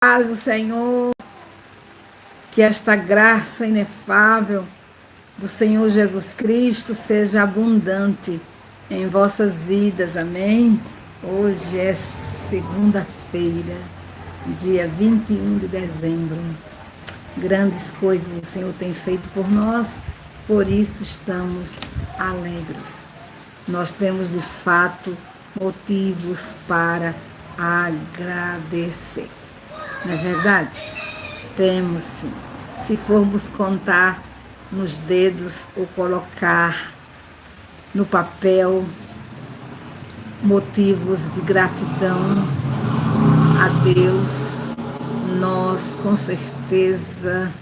Paz do Senhor, que esta graça inefável do Senhor Jesus Cristo seja abundante em vossas vidas, amém? Hoje é segunda-feira, dia 21 de dezembro. Grandes coisas o Senhor tem feito por nós, por isso estamos alegres. Nós temos de fato motivos para agradecer. Não é verdade? Temos sim. Se formos contar nos dedos ou colocar no papel motivos de gratidão a Deus, nós com certeza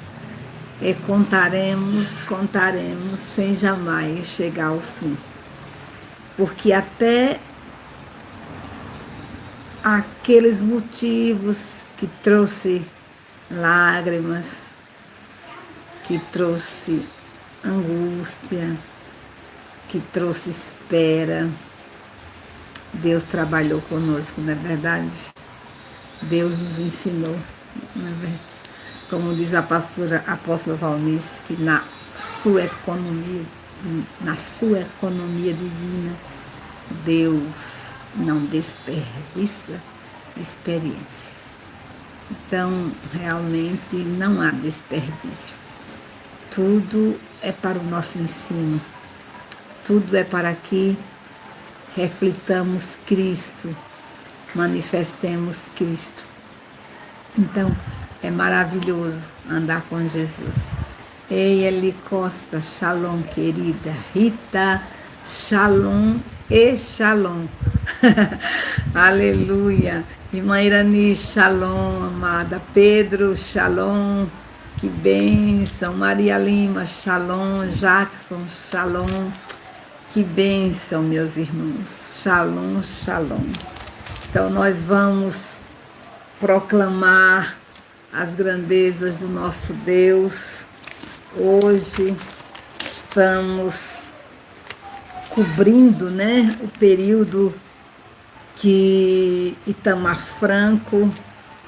contaremos sem jamais chegar ao fim. Porque até aqueles motivos que trouxe lágrimas, que trouxe angústia, que trouxe espera, Deus trabalhou conosco, não é verdade? Deus nos ensinou, não é verdade? Como diz a apóstola Valnice, que na sua economia divina, Deus não desperdiça experiência. Então, realmente não há desperdício. Tudo é para o nosso ensino. Tudo é para que reflitamos Cristo, manifestemos Cristo. Então, é maravilhoso andar com Jesus. Ei, Eli Costa, shalom, querida. Rita, shalom e shalom. Aleluia. Irmã Irani, shalom, amada. Pedro, shalom. Que bênção. Maria Lima, shalom. Jackson, shalom. Que bênção, meus irmãos. Shalom, shalom. Então, nós vamos proclamar as grandezas do nosso Deus. Hoje estamos cobrindo, o período que Itamar Franco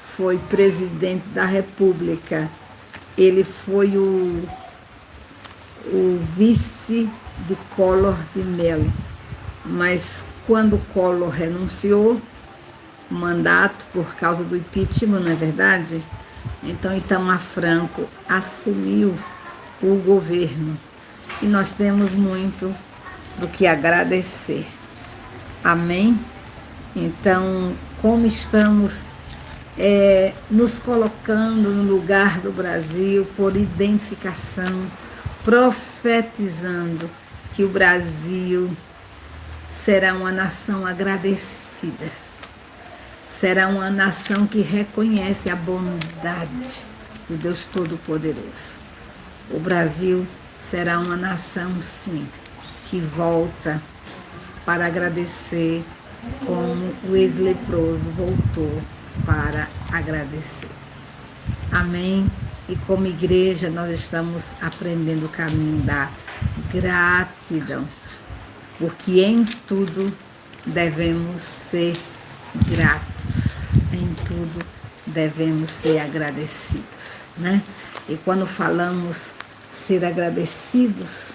foi presidente da República. Ele foi o vice de Collor de Mello. Mas quando Collor renunciou o mandato por causa do impeachment, não é verdade? Então Itamar Franco assumiu o governo. E nós temos muito do que agradecer. Amém? Então, como estamos nos colocando no lugar do Brasil por identificação, profetizando que o Brasil será uma nação agradecida, será uma nação que reconhece a bondade do Deus Todo-Poderoso. O Brasil será uma nação, sim, que volta para agradecer como o ex-leproso voltou para agradecer. Amém? E como igreja nós estamos aprendendo o caminho da gratidão, porque em tudo devemos ser gratos, em tudo devemos ser agradecidos, E quando falamos ser agradecidos,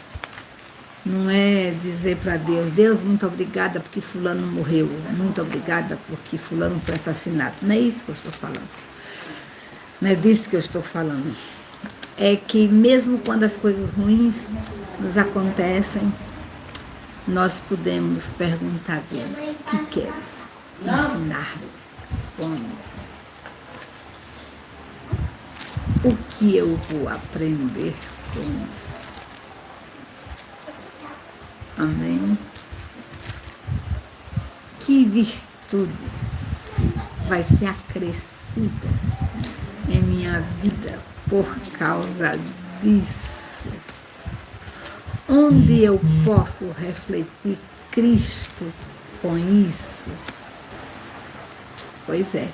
não é dizer para Deus, Deus, muito obrigada porque fulano morreu, muito obrigada porque fulano foi assassinado. Não é isso que eu estou falando. Não é disso que eu estou falando. É que mesmo quando as coisas ruins nos acontecem, nós podemos perguntar a Deus, o que queres ensinar com isso? O que eu vou aprender com isso? Amém? Que virtude vai ser acrescida em minha vida por causa disso? Onde eu posso refletir Cristo com isso? Pois é,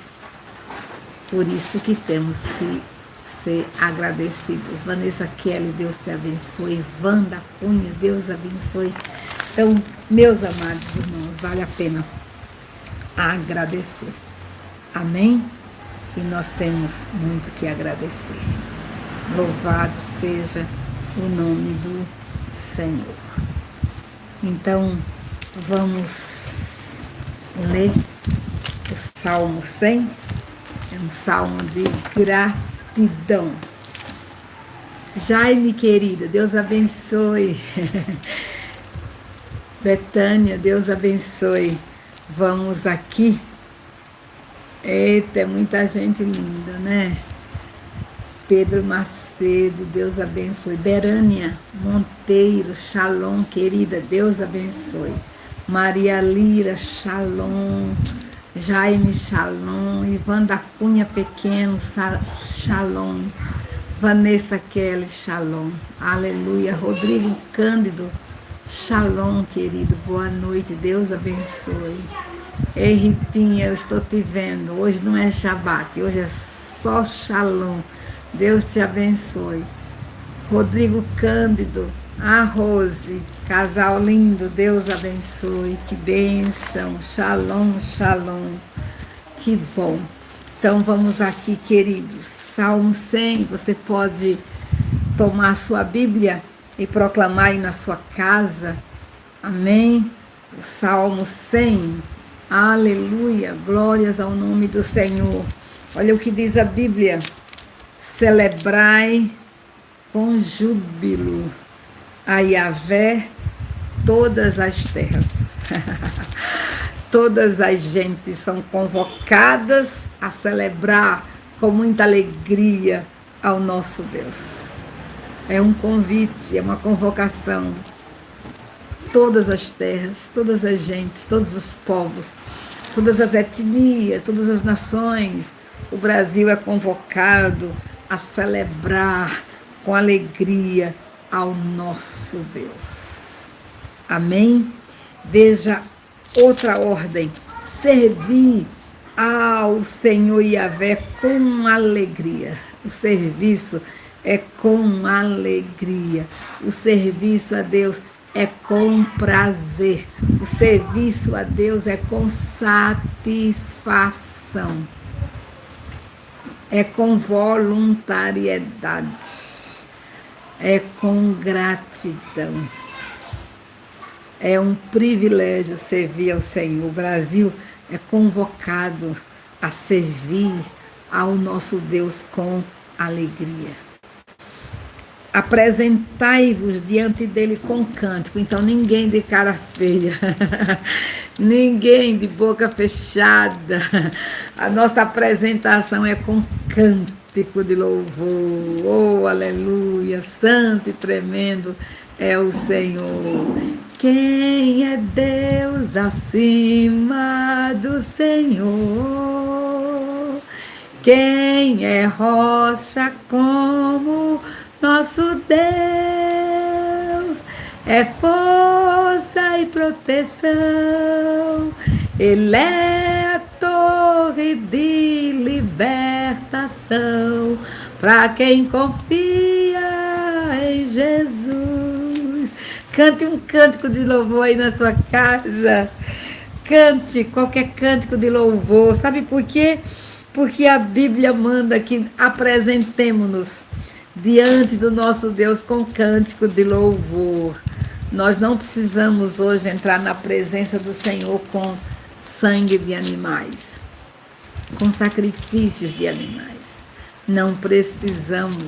por isso que temos que ser agradecidos. Vanessa Kelly, Deus te abençoe. Wanda Cunha, Deus abençoe. Então, meus amados irmãos, vale a pena agradecer. Amém? e nós temos muito que agradecer. Louvado seja o nome do Senhor. Então, vamos ler o Salmo 100, é um salmo de gratidão. Jaime, querida, Deus abençoe. Betânia, Deus abençoe. Vamos aqui. Eita, é muita gente linda, né? Pedro Macedo, Deus abençoe. Berânia Monteiro, Shalom, querida, Deus abençoe. Maria Lira, Shalom. Jaime, Shalom. Ivan da Cunha Pequeno, Shalom. Vanessa Kelly, Shalom. Aleluia. Rodrigo Cândido, Shalom, querido. Boa noite, Deus abençoe. Ei, Ritinha, eu estou te vendo. Hoje não é Shabat, hoje é só Shalom. Deus te abençoe. Rodrigo Cândido, a Rose, casal lindo, Deus abençoe. Que bênção. Shalom, Shalom. Que bom. Então vamos aqui, queridos. Salmo 100, você pode tomar sua Bíblia e proclamar aí na sua casa. Amém? O Salmo 100. Aleluia. Glórias ao nome do Senhor. Olha o que diz a Bíblia. Celebrai com júbilo a Yahvé todas as terras. Todas as gentes são convocadas a celebrar com muita alegria ao nosso Deus. É um convite, é uma convocação. Todas as terras, todas as gentes, todos os povos, todas as etnias, todas as nações, o Brasil é convocado a celebrar com alegria ao nosso Deus. Amém? Veja outra ordem. Servir ao Senhor Yahvé com alegria. O serviço é com alegria. O serviço a Deus é com prazer. O serviço a Deus é com satisfação. É com voluntariedade. É com gratidão. É um privilégio servir ao Senhor. O Brasil é convocado a servir ao nosso Deus com alegria. Apresentai-vos diante dele com cântico. Então, ninguém de cara feia, ninguém de boca fechada. A nossa apresentação é com cântico de louvor. Oh, aleluia! Santo e tremendo é o Senhor. Quem é Deus acima do Senhor? Quem é rocha como nosso Deus? É força e proteção. Ele é a torre de libertação para quem confia em Jesus. Cante um cântico de louvor aí na sua casa. Cante qualquer cântico de louvor. Sabe por quê? Porque a Bíblia manda que apresentemo-nos diante do nosso Deus com cântico de louvor. Nós não precisamos hoje entrar na presença do Senhor com sangue de animais, com sacrifícios de animais. Não precisamos.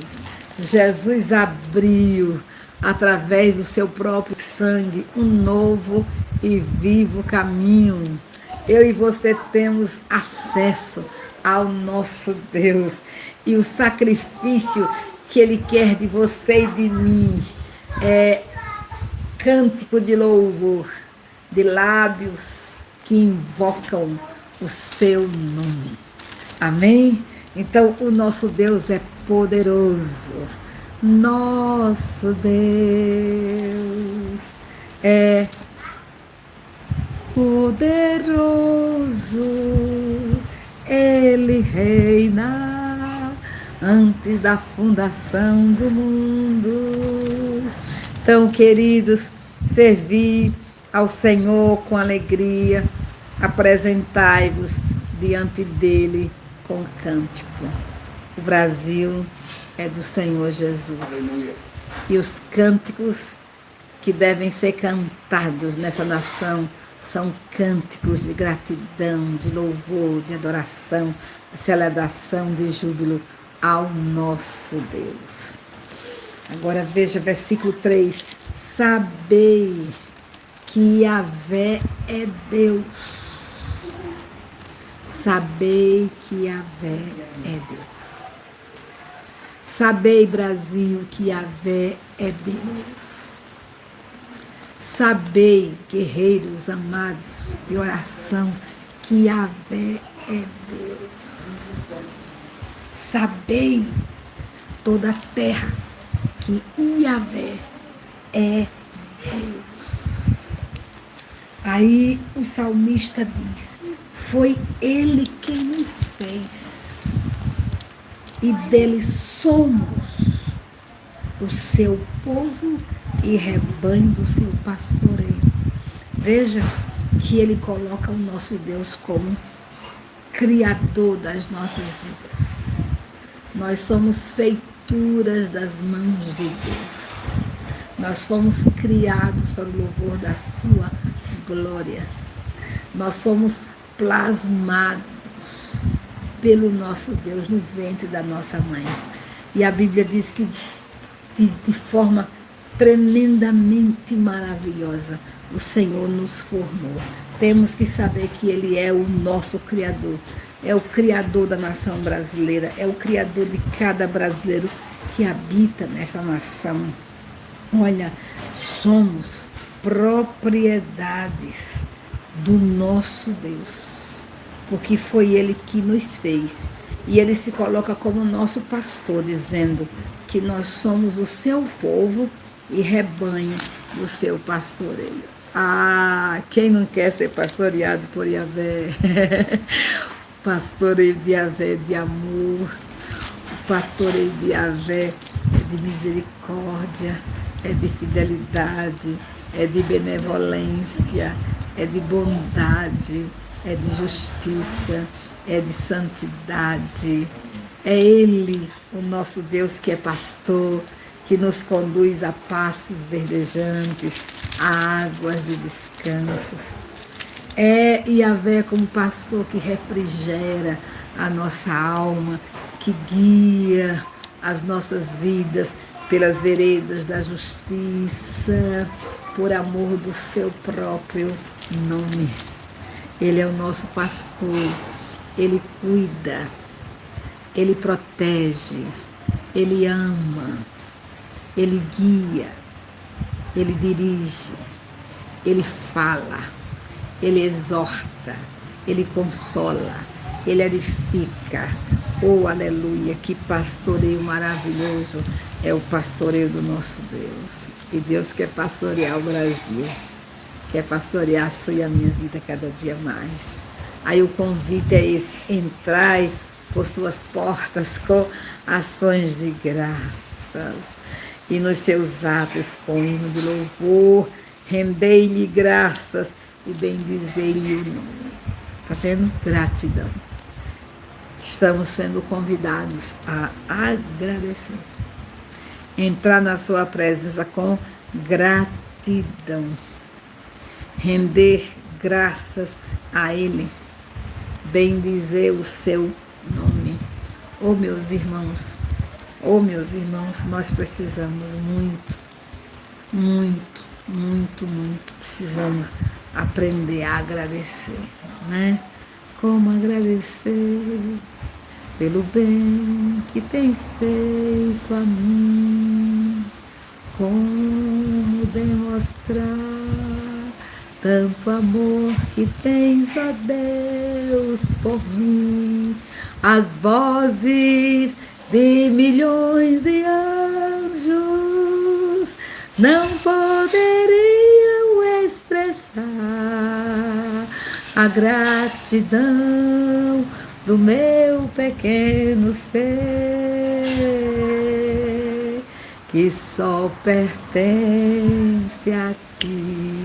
Jesus abriu, através do seu próprio sangue, um novo e vivo caminho. Eu e você temos acesso ao nosso Deus. E o sacrifício que Ele quer de você e de mim é cântico de louvor, de lábios que invocam o seu nome. Amém? Então, o nosso Deus é poderoso. Nosso Deus é poderoso. Ele reina antes da fundação do mundo. Então, queridos, servir ao Senhor com alegria, apresentai-vos diante dele com cântico. O Brasil é do Senhor Jesus. Aleluia. E os cânticos que devem ser cantados nessa nação são cânticos de gratidão, de louvor, de adoração, de celebração, de júbilo ao nosso Deus. Agora veja versículo 3. Sabei que Yahvé é Deus. Sabei que Yahvé é Deus. Sabei, Brasil, que Yahvé é Deus. Sabei, guerreiros amados de oração, que Yahvé é Deus. Sabei, toda a terra, que Yahvé é Deus. Aí o salmista diz: foi Ele quem nos fez, e dele somos o seu povo e rebanho do seu pastoreio. Veja que ele coloca o nosso Deus como criador das nossas vidas. Nós somos feituras das mãos de Deus. Nós fomos criados para o louvor da sua glória. Nós fomos plasmados pelo nosso Deus no ventre da nossa mãe. E a Bíblia diz que de forma tremendamente maravilhosa o Senhor nos formou. Temos que saber que Ele é o nosso Criador. É o Criador da nação brasileira. É o Criador de cada brasileiro que habita nesta nação. Olha, somos propriedades do nosso Deus, porque foi Ele que nos fez. E Ele se coloca como nosso pastor, dizendo que nós somos o seu povo e rebanho do seu pastoreio. Ah, quem não quer ser pastoreado por Yahvé? O pastoreio de Yahvé é de amor, o pastoreio de Yahvé é de misericórdia, é de fidelidade, é de benevolência, é de bondade, é de justiça, é de santidade. É Ele, o nosso Deus, que é pastor, que nos conduz a pastos verdejantes, a águas de descanso. É Yahvé como pastor que refrigera a nossa alma, que guia as nossas vidas pelas veredas da justiça, por amor do seu próprio nome. Ele é o nosso pastor, Ele cuida, Ele protege, Ele ama, Ele guia, Ele dirige, Ele fala, Ele exorta, Ele consola, Ele edifica. Oh, aleluia, que pastoreio maravilhoso é o pastoreio do nosso Deus. E Deus quer pastorear o Brasil, quer pastorear a sua e a minha vida cada dia mais. Aí o convite é esse: entrai por suas portas com ações de graças e nos seus atos com hino de louvor, rendei-lhe graças e bendizei-lhe o nome. Está vendo? Gratidão. Estamos sendo convidados a agradecer. Entrar na sua presença com gratidão. Render graças a Ele. Bendizer o seu nome. Oh, meus irmãos, nós precisamos muito, precisamos aprender a agradecer, né? Como agradecer pelo bem que tens feito a mim, como demonstrar tanto amor que tens, ó Deus, por mim. As vozes de milhões de anjos não poderiam expressar a gratidão do meu pequeno ser, que só pertence a ti.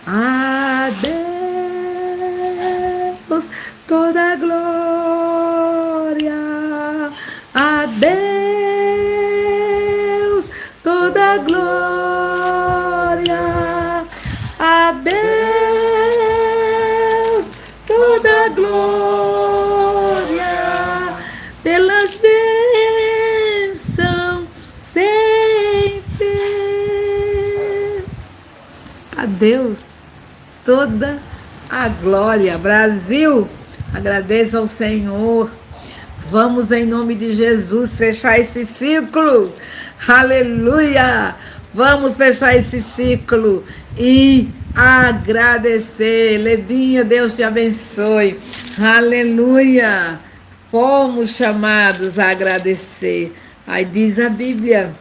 A Deus toda a glória Deus toda a glória. Brasil, agradeça ao Senhor. Vamos, em nome de Jesus, fechar esse ciclo. Aleluia! Vamos fechar esse ciclo e agradecer. Ledinha, Deus te abençoe. Aleluia! Fomos chamados a agradecer. Aí diz a Bíblia,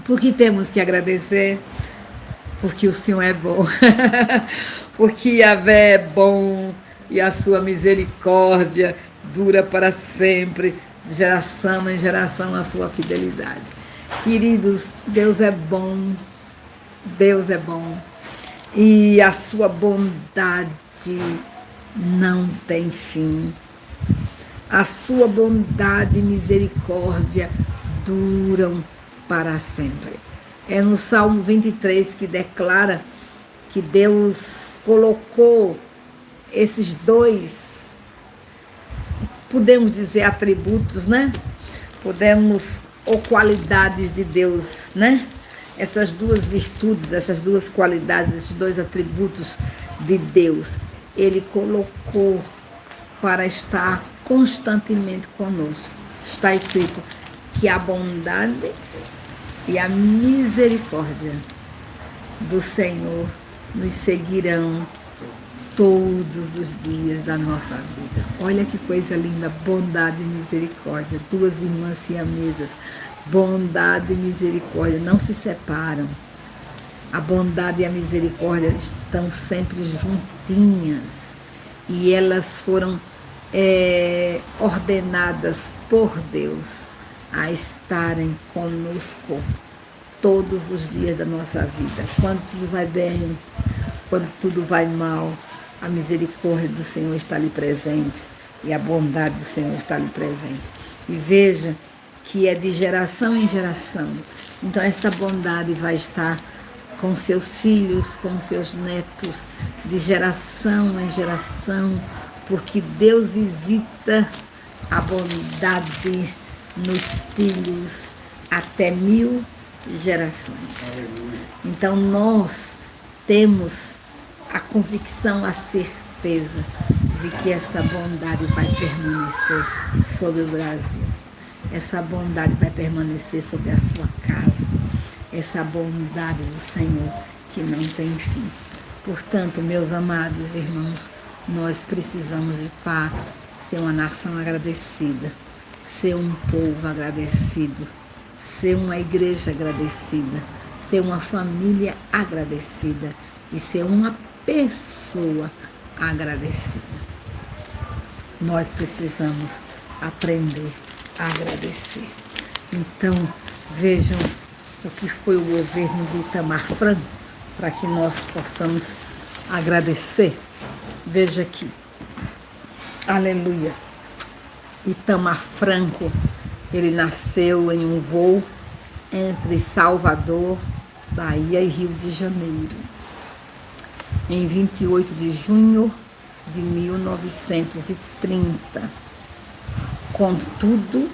por que temos que agradecer? Porque o Senhor é bom. Porque Yahvé é bom e a sua misericórdia dura para sempre, de geração em geração, a sua fidelidade. Queridos, Deus é bom, Deus é bom, e a sua bondade não tem fim. A sua bondade e misericórdia duram para sempre. É no Salmo 23 que declara que Deus colocou esses dois, podemos dizer, atributos, né? Ou qualidades de Deus, né? Essas duas virtudes, essas duas qualidades, esses dois atributos de Deus, Ele colocou para estar constantemente conosco. Está escrito que a bondade e a misericórdia do Senhor nos seguirão todos os dias da nossa vida. Olha que coisa linda, bondade e misericórdia, duas irmãs siamesas, bondade e misericórdia não se separam. A bondade e a misericórdia estão sempre juntinhas e elas foram ordenadas por Deus a estarem conosco todos os dias da nossa vida. Quando tudo vai bem, quando tudo vai mal, a misericórdia do Senhor está ali presente e a bondade do Senhor está ali presente. E veja que é de geração em geração. Então esta bondade vai estar com seus filhos, com seus netos, de geração em geração, porque Deus visita a bondade nos filhos até 1000 gerações. Então nós temos a convicção, a certeza de que essa bondade vai permanecer sobre o Brasil. Essa bondade vai permanecer sobre a sua casa. Essa bondade do Senhor que não tem fim. Portanto, meus amados irmãos, nós precisamos de fato ser uma nação agradecida, ser um povo agradecido, ser uma igreja agradecida, ser uma família agradecida e ser uma pessoa agradecida. Nós precisamos aprender a agradecer. Então, vejam o que foi o governo de Itamar Franco, para que nós possamos agradecer. Veja aqui, aleluia, Itamar Franco, ele nasceu em um voo entre Salvador, Bahia e Rio de Janeiro, em 28 de junho de 1930. Contudo,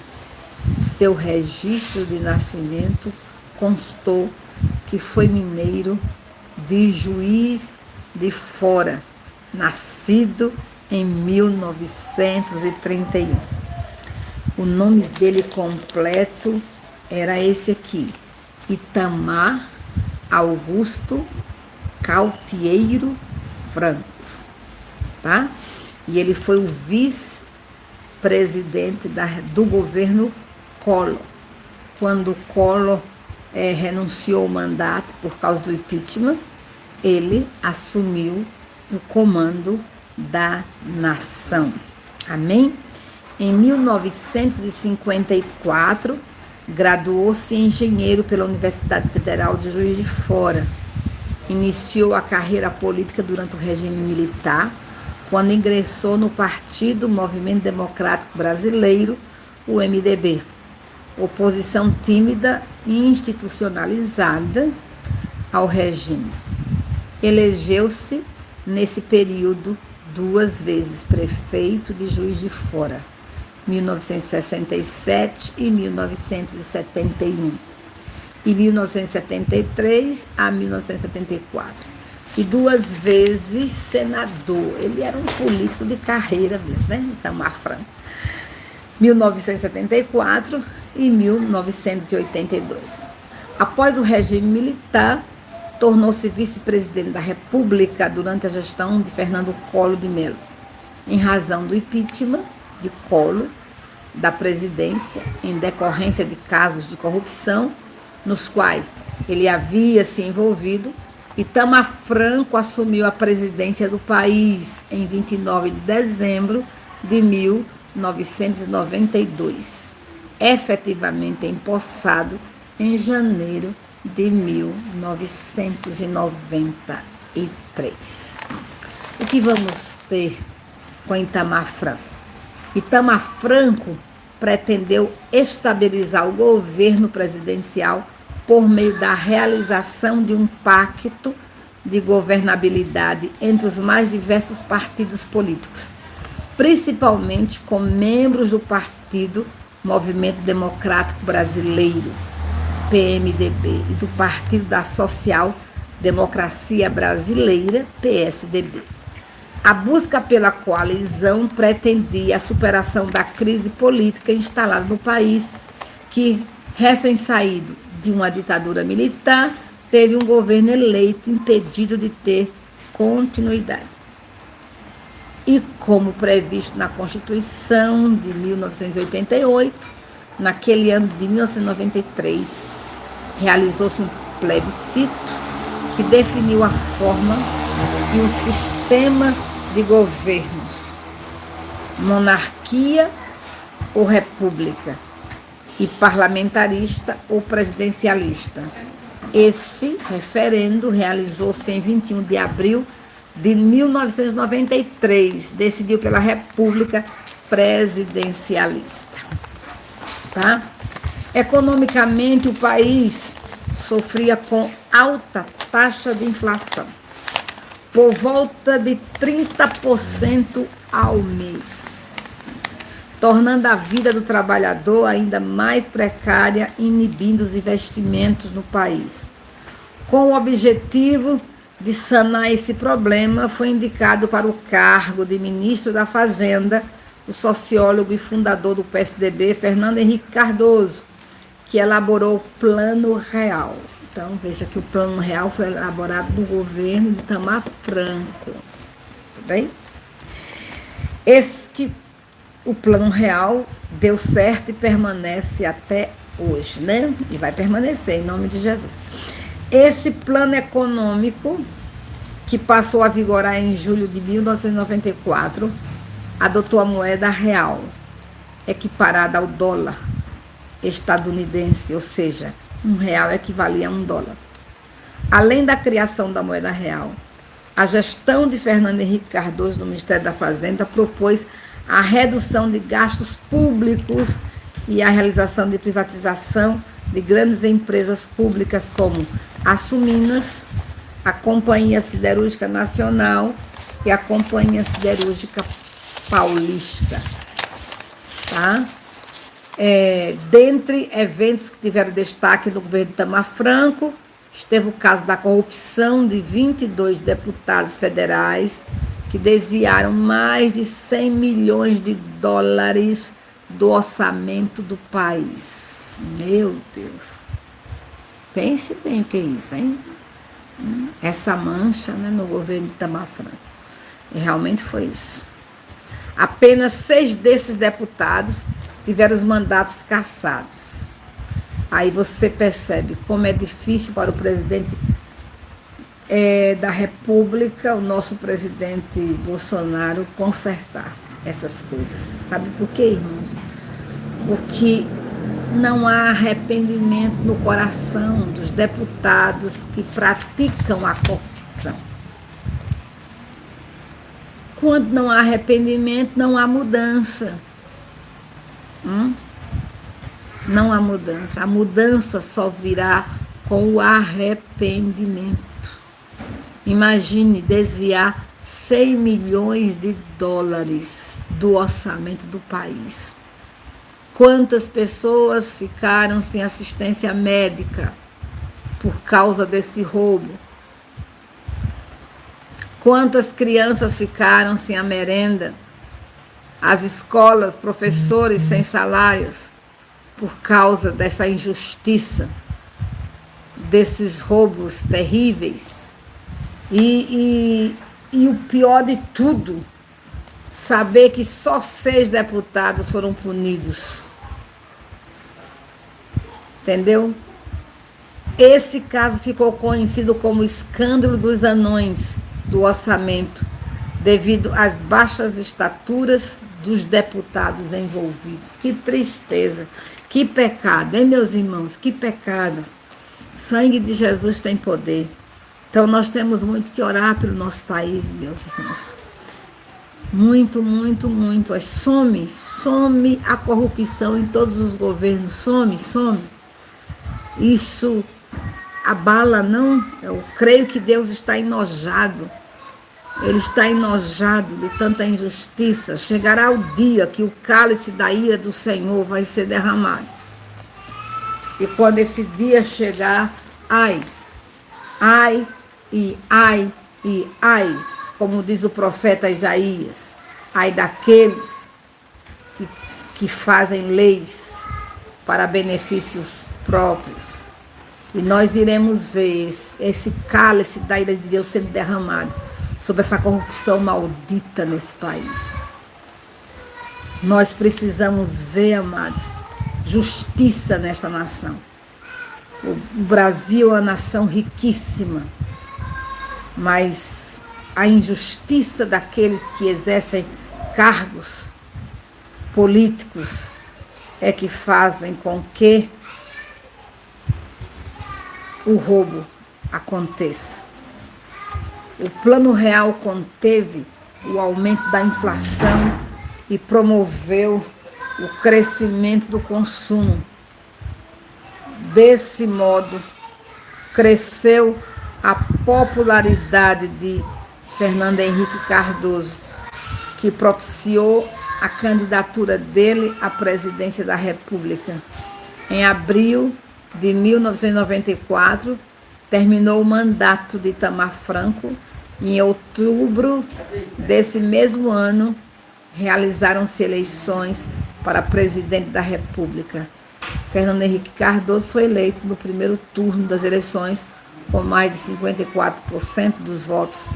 seu registro de nascimento constou que foi mineiro de Juiz de Fora, nascido em 1931. O nome dele completo era esse aqui: Itamar Augusto Cautieiro Franco, tá? E ele foi o vice-presidente do governo Collor. Quando Collor renunciou ao mandato por causa do impeachment, ele assumiu o comando da nação. Amém? Em 1954, graduou-se em engenheiro pela Universidade Federal de Juiz de Fora. Iniciou a carreira política durante o regime militar, quando ingressou no partido Movimento Democrático Brasileiro, o MDB. Oposição tímida e institucionalizada ao regime. Elegeu-se, nesse período, 2 vezes prefeito de Juiz de Fora, 1967 e 1971, e 1973 a 1974. e 2 vezes senador. Ele era um político de carreira mesmo, né? Itamar Franco. 1974 e 1982. Após o regime militar, tornou-se vice-presidente da República durante a gestão de Fernando Collor de Mello, em razão do impeachment de Collor da presidência em decorrência de casos de corrupção nos quais ele havia se envolvido. Itamar Franco assumiu a presidência do país em 29 de dezembro de 1992, efetivamente empossado em janeiro de 1993. O que vamos ter com Itamar Franco? Itamar Franco pretendeu estabilizar o governo presidencial por meio da realização de um pacto de governabilidade entre os mais diversos partidos políticos, principalmente com membros do Partido Movimento Democrático Brasileiro, PMDB, e do Partido da Social Democracia Brasileira, PSDB. A busca pela coalizão pretendia a superação da crise política instalada no país, que, recém-saído de uma ditadura militar, teve um governo eleito impedido de ter continuidade. E, como previsto na Constituição de 1988, naquele ano de 1993, realizou-se um plebiscito que definiu a forma e o sistema de governos: monarquia ou república, e parlamentarista ou presidencialista. Esse referendo realizou-se em 21 de abril de 1993, decidiu pela república presidencialista. Tá? Economicamente, o país sofria com alta taxa de inflação, por volta de 30% ao mês, tornando a vida do trabalhador ainda mais precária, inibindo os investimentos no país. Com o objetivo de sanar esse problema, foi indicado para o cargo de ministro da Fazenda o sociólogo e fundador do PSDB, Fernando Henrique Cardoso, que elaborou o Plano Real. Então, veja que o Plano Real foi elaborado no governo de Itamar Franco. Tá bem? O Plano Real deu certo e permanece até hoje, né? E vai permanecer, em nome de Jesus. Esse plano econômico, que passou a vigorar em julho de 1994, adotou a moeda real, equiparada ao dólar estadunidense, ou seja, R$1 equivalia a $1. Além da criação da moeda real, a gestão de Fernando Henrique Cardoso do Ministério da Fazenda propôs a redução de gastos públicos e a realização de privatização de grandes empresas públicas como a Suminas, a Companhia Siderúrgica Nacional e a Companhia Siderúrgica Paulista. Tá? Dentre eventos que tiveram destaque no governo de Itamar Franco, esteve o caso da corrupção de 22 deputados federais que desviaram mais de 100 milhões de dólares do orçamento do país. Meu Deus! Pense bem o que é isso, hein? Essa mancha, né, no governo de Itamar Franco. E realmente foi isso. Apenas 6 desses deputados tiveram os mandatos cassados. Aí você percebe como é difícil para o presidente da República, o nosso presidente Bolsonaro, consertar essas coisas. Sabe por quê, irmãos? Porque não há arrependimento no coração dos deputados que praticam a corrupção. Quando não há arrependimento, não há mudança. Não há mudança. A mudança só virá com o arrependimento. Imagine desviar 100 milhões de dólares do orçamento do país. Quantas pessoas ficaram sem assistência médica por causa desse roubo? Quantas crianças ficaram sem a merenda? As escolas, professores sem salários, por causa dessa injustiça, desses roubos terríveis. E o pior de tudo, saber que só 6 deputados foram punidos. Entendeu? Esse caso ficou conhecido como o escândalo dos anões do orçamento, devido às baixas estaturas dos deputados envolvidos. Que tristeza, que pecado, hein, meus irmãos? Que pecado. Sangue de Jesus tem poder. Então nós temos muito que orar pelo nosso país, meus irmãos. Muito, muito, muito. Some a corrupção em todos os governos. Some. Isso abala, não? Eu creio que Deus está enojado. Ele está enojado de tanta injustiça. Chegará o dia que o cálice da ira do Senhor vai ser derramado. E quando esse dia chegar, ai, como diz o profeta Isaías, ai daqueles que fazem leis para benefícios próprios. E nós iremos ver esse cálice da ira de Deus sendo derramado sobre essa corrupção maldita nesse país. Nós precisamos ver, amados, justiça nesta nação. O Brasil é uma nação riquíssima, mas a injustiça daqueles que exercem cargos políticos é que fazem com que o roubo aconteça. O Plano Real conteve o aumento da inflação e promoveu o crescimento do consumo. Desse modo, cresceu a popularidade de Fernando Henrique Cardoso, que propiciou a candidatura dele à presidência da República. Em abril de 1994, terminou o mandato de Itamar Franco e em outubro desse mesmo ano realizaram-se eleições para presidente da República. Fernando Henrique Cardoso foi eleito no primeiro turno das eleições com mais de 54% dos votos.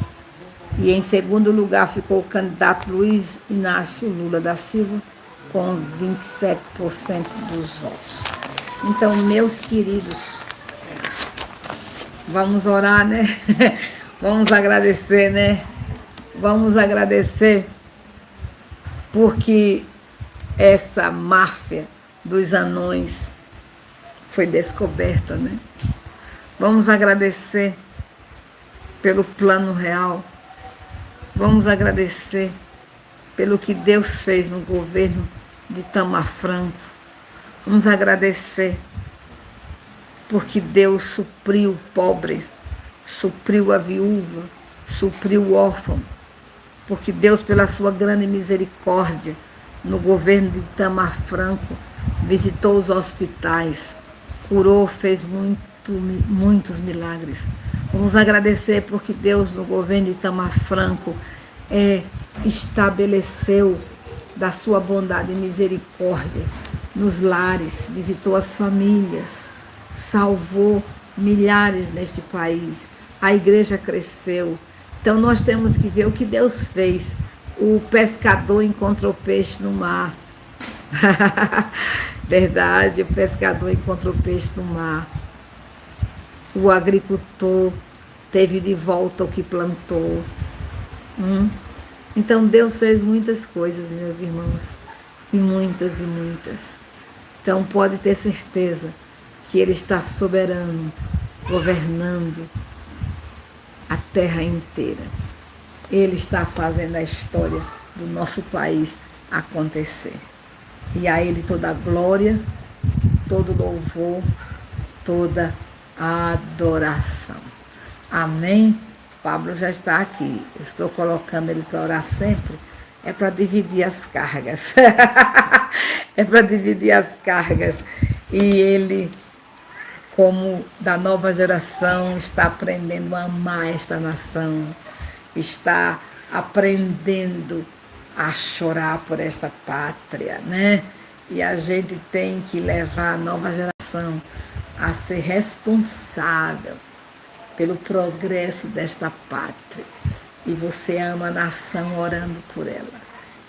E em segundo lugar ficou o candidato Luiz Inácio Lula da Silva com 27% dos votos. Então, meus queridos, vamos orar, né? Vamos agradecer, né? Vamos agradecer porque essa máfia dos anões foi descoberta, né? Vamos agradecer pelo Plano Real. Vamos agradecer pelo que Deus fez no governo de Itamar Franco. Vamos agradecer porque Deus supriu o pobre, supriu a viúva, supriu o órfão. Porque Deus, pela sua grande misericórdia, no governo de Itamar Franco, visitou os hospitais, curou, fez muitos milagres. Vamos agradecer porque Deus, no governo de Itamar Franco, estabeleceu da sua bondade e misericórdia nos lares, visitou as famílias, salvou milhares neste país. A igreja cresceu. Então nós temos que ver o que Deus fez. O pescador encontrou peixe no mar. Verdade, o pescador encontrou peixe no mar. O agricultor teve de volta o que plantou. Então Deus fez muitas coisas, meus irmãos, e muitas. Então pode ter certeza que Ele está soberano, governando a terra inteira. Ele está fazendo a história do nosso país acontecer. E a Ele toda a glória, todo louvor, toda a adoração. Amém? Pablo já está aqui. Eu estou colocando ele para orar sempre. É para dividir as cargas. É para dividir as cargas. E ele, como da nova geração, está aprendendo a amar esta nação. está aprendendo a chorar por esta pátria, né? E a gente tem que levar a nova geração a ser responsável pelo progresso desta pátria. E você ama a nação orando por ela.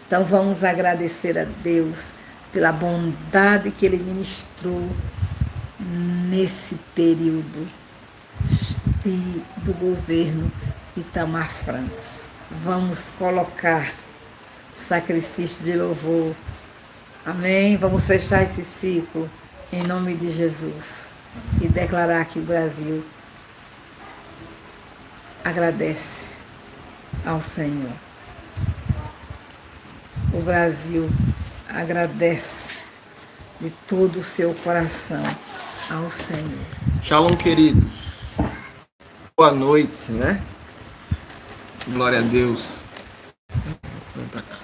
Então vamos agradecer a Deus pela bondade que Ele ministrou nesse período do governo Itamar Franco. Vamos colocar sacrifício de louvor. Amém? Vamos fechar esse ciclo em nome de Jesus e declarar que o Brasil agradece ao Senhor. O Brasil agradece de todo o seu coração ao Senhor. Shalom, queridos. Boa noite, né? Glória a Deus. Vem pra cá.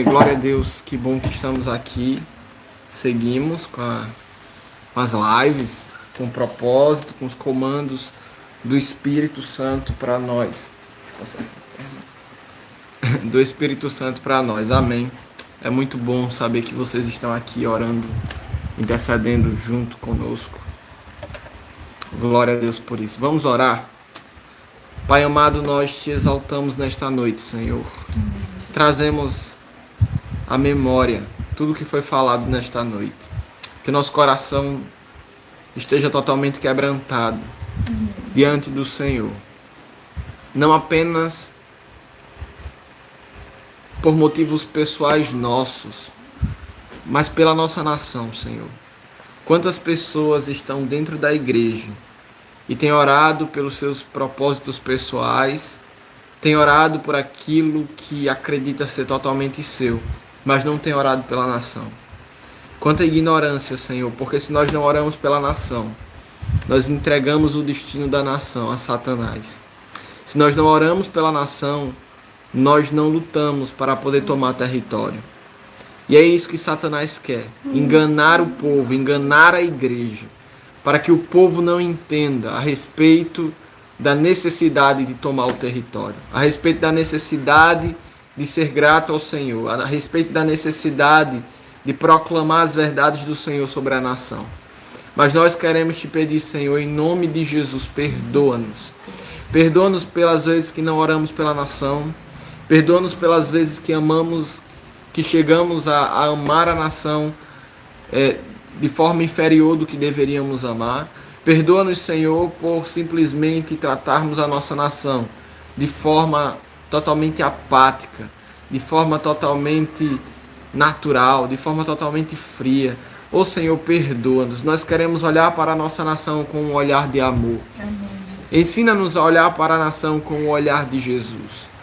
Glória a Deus, que bom que estamos aqui. Seguimos com as lives, com o propósito, com os comandos do Espírito Santo para nós. Deixa eu passar essa do Espírito Santo para nós. Amém. É muito bom saber que vocês estão aqui orando, intercedendo junto conosco. Glória a Deus por isso. Vamos orar. Pai amado, nós te exaltamos nesta noite, Senhor. Trazemos à memória tudo o que foi falado nesta noite. Que nosso coração esteja totalmente quebrantado diante do Senhor. Não apenas por motivos pessoais nossos, mas pela nossa nação, Senhor. Quantas pessoas estão dentro da igreja e têm orado pelos seus propósitos pessoais, têm orado por aquilo que acredita ser totalmente seu, mas não têm orado pela nação. Quanta ignorância, Senhor, porque se nós não oramos pela nação, nós entregamos o destino da nação a Satanás. Se nós não oramos pela nação, nós não lutamos para poder tomar território. E é isso que Satanás quer, enganar o povo, enganar a igreja, para que o povo não entenda a respeito da necessidade de tomar o território, a respeito da necessidade de ser grato ao Senhor, a respeito da necessidade de proclamar as verdades do Senhor sobre a nação. Mas nós queremos te pedir, Senhor, em nome de Jesus, perdoa-nos. Perdoa-nos pelas vezes que não oramos pela nação, perdoa-nos pelas vezes que amamos, que chegamos a amar a nação de forma inferior do que deveríamos amar. Perdoa-nos, Senhor, por simplesmente tratarmos a nossa nação de forma totalmente apática, de forma totalmente natural, de forma totalmente fria. Ô Senhor, perdoa-nos. Nós queremos olhar para a nossa nação com um olhar de amor. Ensina-nos a olhar para a nação com o olhar de Jesus.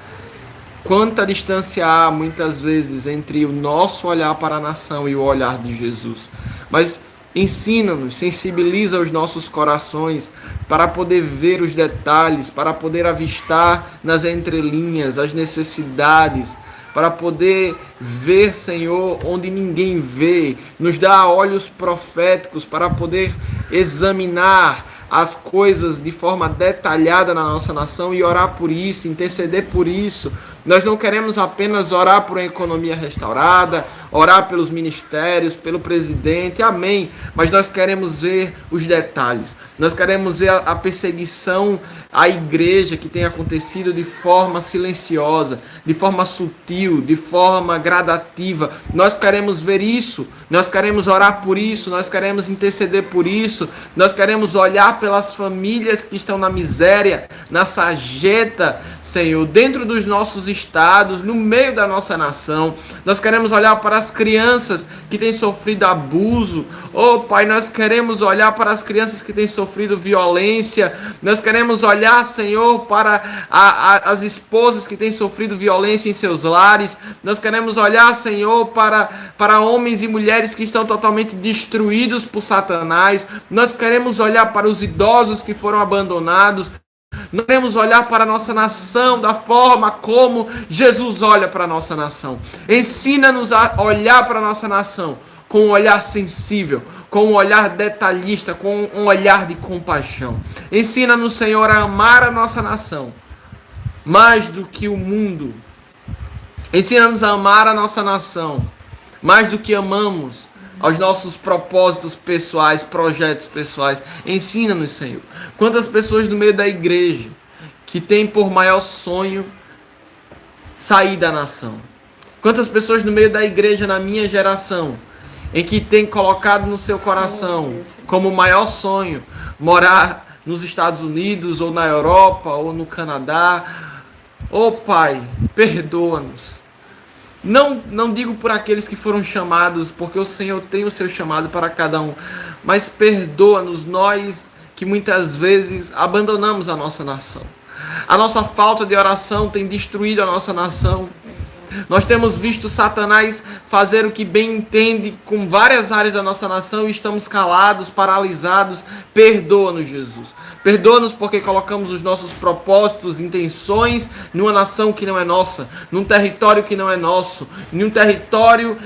Quanta distância há, muitas vezes, entre o nosso olhar para a nação e o olhar de Jesus. Mas ensina-nos, sensibiliza os nossos corações para poder ver os detalhes, para poder avistar nas entrelinhas as necessidades, para poder ver, Senhor, onde ninguém vê. Nos dá olhos proféticos para poder examinar as coisas de forma detalhada na nossa nação e orar por isso, interceder por isso. Nós não queremos apenas orar por uma economia restaurada, orar pelos ministérios, pelo presidente, amém. Mas nós queremos ver os detalhes. Nós queremos ver a perseguição à igreja que tem acontecido de forma silenciosa, de forma sutil, de forma gradativa. Nós queremos ver isso. Nós queremos orar por isso. Nós queremos interceder por isso. Nós queremos olhar pelas famílias que estão na miséria, na sarjeta, Senhor, dentro dos nossos estados, no meio da nossa nação. Nós queremos olhar para as crianças que têm sofrido abuso. Oh, Pai, nós queremos olhar para as crianças que têm sofrido violência. Nós queremos olhar, Senhor, para as esposas que têm sofrido violência em seus lares. Nós queremos olhar, Senhor, para homens e mulheres que estão totalmente destruídos por Satanás. Nós queremos olhar para os idosos que foram abandonados. Nós queremos olhar para a nossa nação da forma como Jesus olha para a nossa nação. Ensina-nos a olhar para a nossa nação com um olhar sensível, com um olhar detalhista, com um olhar de compaixão. Ensina-nos, Senhor, a amar a nossa nação mais do que o mundo. Ensina-nos a amar a nossa nação, mais do que amamos aos nossos propósitos pessoais, projetos pessoais. Ensina-nos, Senhor. Quantas pessoas no meio da igreja que têm por maior sonho sair da nação? Quantas pessoas no meio da igreja, na minha geração, em que tem colocado no seu coração como o maior sonho morar nos Estados Unidos, ou na Europa, ou no Canadá? Oh Pai, perdoa-nos. Não digo por aqueles que foram chamados, porque o Senhor tem o seu chamado para cada um, mas perdoa-nos nós que muitas vezes abandonamos a nossa nação. A nossa falta de oração tem destruído a nossa nação. Nós temos visto Satanás fazer o que bem entende com várias áreas da nossa nação e estamos calados, paralisados. Perdoa-nos, Jesus. Perdoa-nos porque colocamos os nossos propósitos, intenções numa nação que não é nossa, num território que não é nosso, num território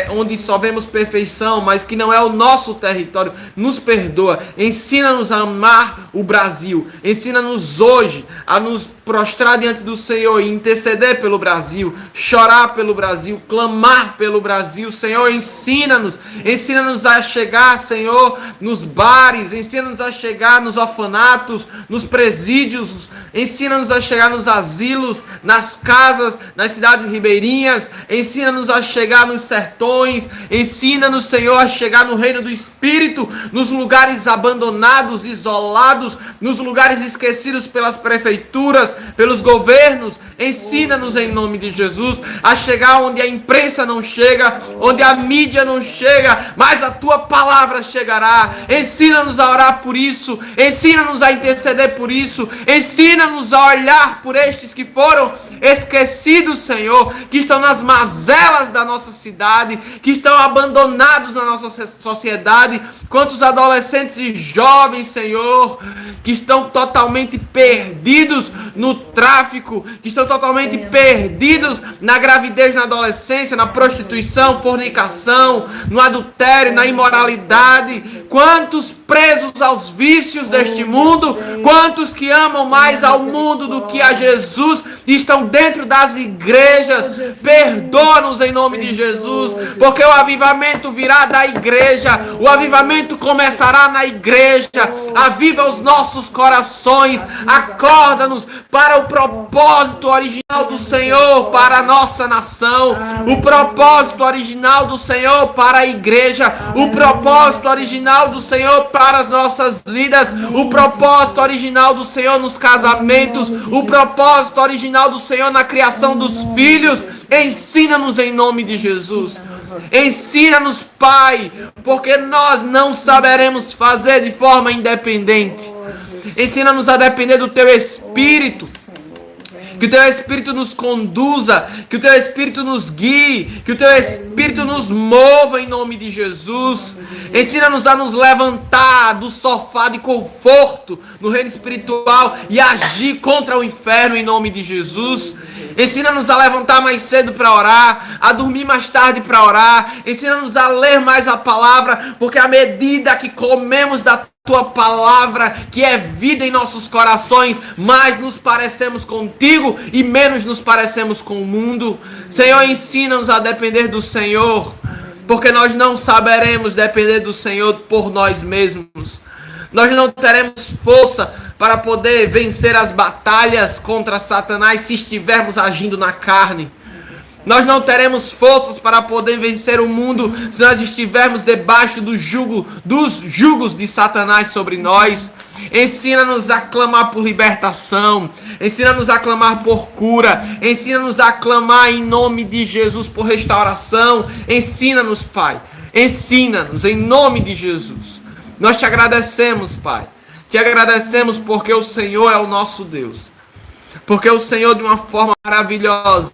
onde só vemos perfeição, mas que não é o nosso território. Nos perdoa. Ensina-nos a amar o Brasil. Ensina-nos hoje a nos prostrar diante do Senhor e interceder pelo Brasil, chorar pelo Brasil, clamar pelo Brasil. Senhor, ensina-nos a chegar, Senhor, nos bares, ensina-nos a chegar nos orfanatos, nos presídios, ensina-nos a chegar nos asilos, nas casas, nas cidades ribeirinhas, ensina-nos a chegar nos sertões, ensina-nos, Senhor, a chegar no reino do Espírito, nos lugares abandonados, isolados, nos lugares esquecidos pelas prefeituras, pelos governos. Ensina-nos em nome de Jesus a chegar onde a imprensa não chega, onde a mídia não chega, mas a tua palavra chegará. Ensina-nos a orar por isso, ensina-nos a interceder por isso, ensina-nos a olhar por estes que foram esquecidos, Senhor, que estão nas mazelas da nossa cidade, que estão abandonados na nossa sociedade. Quantos adolescentes e jovens, Senhor, que estão totalmente perdidos no tráfico, que estão totalmente perdidos na gravidez, na adolescência, na prostituição, fornicação, no adultério, na imoralidade. Quantos presos aos vícios deste mundo, quantos que amam mais ao mundo do que a Jesus, estão dentro das igrejas. Perdoa-nos em nome de Jesus, porque o avivamento virá da igreja, o avivamento começará na igreja. Aviva os nossos corações, acorda-nos para o propósito original do Senhor para a nossa nação, o propósito original do Senhor para a igreja, o propósito original do Senhor para as nossas vidas, o propósito original do Senhor nos casamentos, o propósito original do Senhor na criação dos filhos. Ensina-nos em nome de Jesus. Ensina-nos, Pai, porque nós não saberemos fazer de forma independente. Ensina-nos a depender do Teu Espírito. Que o Teu Espírito nos conduza, que o Teu Espírito nos guie, que o Teu Espírito nos mova em nome de Jesus. Ensina-nos a nos levantar do sofá de conforto no reino espiritual e agir contra o inferno em nome de Jesus. Ensina-nos a levantar mais cedo para orar, a dormir mais tarde para orar. Ensina-nos a ler mais a palavra, porque à medida que comemos da Tua palavra, que é vida em nossos corações, mais nos parecemos contigo e menos nos parecemos com o mundo. Senhor, ensina-nos a depender do Senhor, porque nós não saberemos depender do Senhor por nós mesmos. Nós não teremos força para poder vencer as batalhas contra Satanás se estivermos agindo na carne. Nós não teremos forças para poder vencer o mundo se nós estivermos debaixo dos jugos de Satanás sobre nós. Ensina-nos a clamar por libertação. Ensina-nos a clamar por cura. Ensina-nos a clamar em nome de Jesus por restauração. Ensina-nos, Pai. Ensina-nos em nome de Jesus. Nós te agradecemos, Pai. Te agradecemos porque o Senhor é o nosso Deus. Porque o Senhor, de uma forma maravilhosa,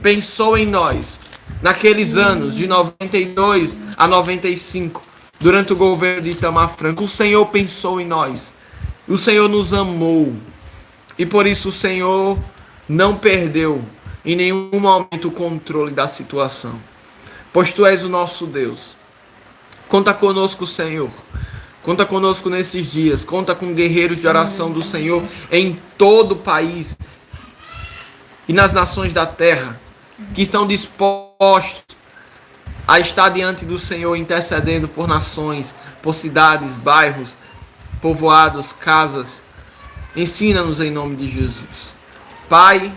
pensou em nós naqueles anos de 92 a 95, durante o governo de Itamar Franco. O Senhor pensou em nós, o Senhor nos amou, e por isso o Senhor não perdeu em nenhum momento o controle da situação, pois Tu és o nosso Deus. Conta conosco, Senhor. Conta conosco nesses dias. Conta com guerreiros de oração do Senhor em todo o país, e nas nações da terra, que estão dispostos a estar diante do Senhor, intercedendo por nações, por cidades, bairros, povoados, casas. Ensina-nos em nome de Jesus. Pai,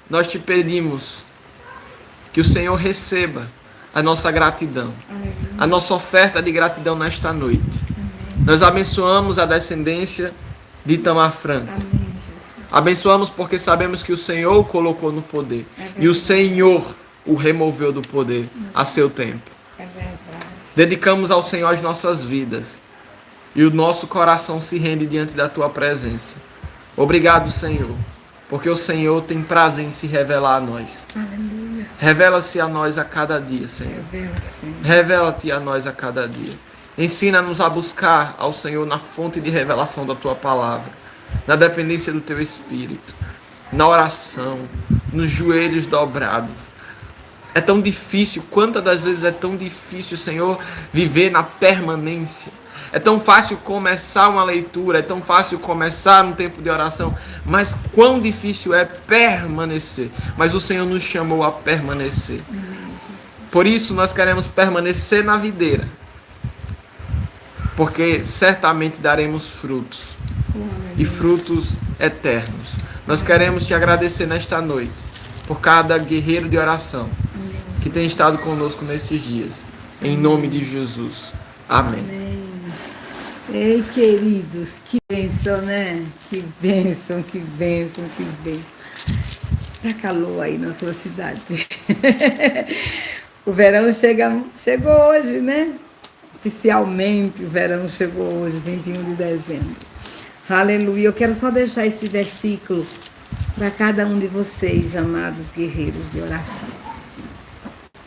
nós te pedimos que o Senhor receba a nossa gratidão, a nossa oferta de gratidão nesta noite. Nós abençoamos a descendência de Itamar Franco. Abençoamos porque sabemos que o Senhor o colocou no poder e o Senhor o removeu do poder a seu tempo. Dedicamos ao Senhor as nossas vidas e o nosso coração se rende diante da tua presença. Obrigado, Senhor, porque o Senhor tem prazer em se revelar a nós. Aleluia. Revela-se a nós a cada dia, Senhor. Revela-te a nós a cada dia. Ensina-nos a buscar ao Senhor na fonte de revelação da tua palavra, na dependência do teu Espírito, na oração, nos joelhos dobrados. É tão difícil, quantas das vezes é tão difícil, Senhor, viver na permanência. É tão fácil começar uma leitura, é tão fácil começar um tempo de oração, mas quão difícil é permanecer. Mas o Senhor nos chamou a permanecer. Por isso nós queremos permanecer na videira, porque certamente daremos frutos, e frutos eternos. Nós queremos te agradecer nesta noite, por cada guerreiro de oração que tem estado conosco nesses dias. Em nome de Jesus. Amém. Amém. Ei, queridos, que bênção, né? Que bênção, que bênção, que bênção. Tá calor aí na sua cidade. O verão chegou hoje, né? Oficialmente o verão chegou hoje, 21 de dezembro. Aleluia. Eu quero só deixar esse versículo para cada um de vocês, amados guerreiros de oração.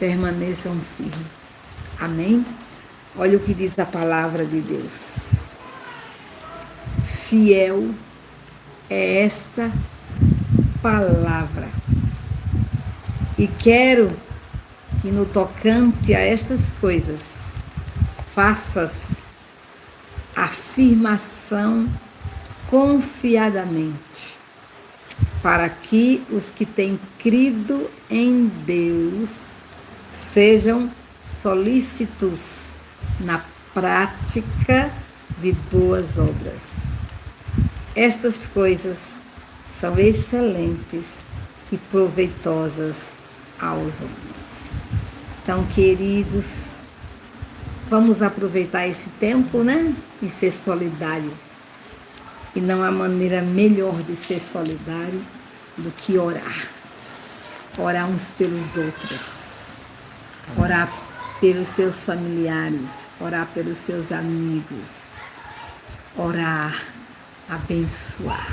Permaneçam firmes. Amém? Olha o que diz a palavra de Deus. Fiel é esta palavra. E quero que no tocante a estas coisas, faças afirmação confiadamente, para que os que têm crido em Deus sejam solícitos na prática de boas obras. Estas coisas são excelentes e proveitosas aos homens. Então, queridos, vamos aproveitar esse tempo, né? E ser solidário. E não há maneira melhor de ser solidário do que orar. Orar uns pelos outros. Orar pelos seus familiares. Orar pelos seus amigos. Orar, abençoar.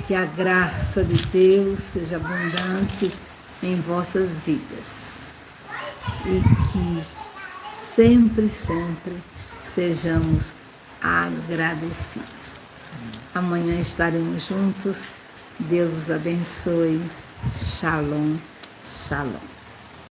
Que a graça de Deus seja abundante em vossas vidas. E que sempre, sempre sejamos agradecidos. Amanhã estaremos juntos. Deus os abençoe. Shalom, shalom.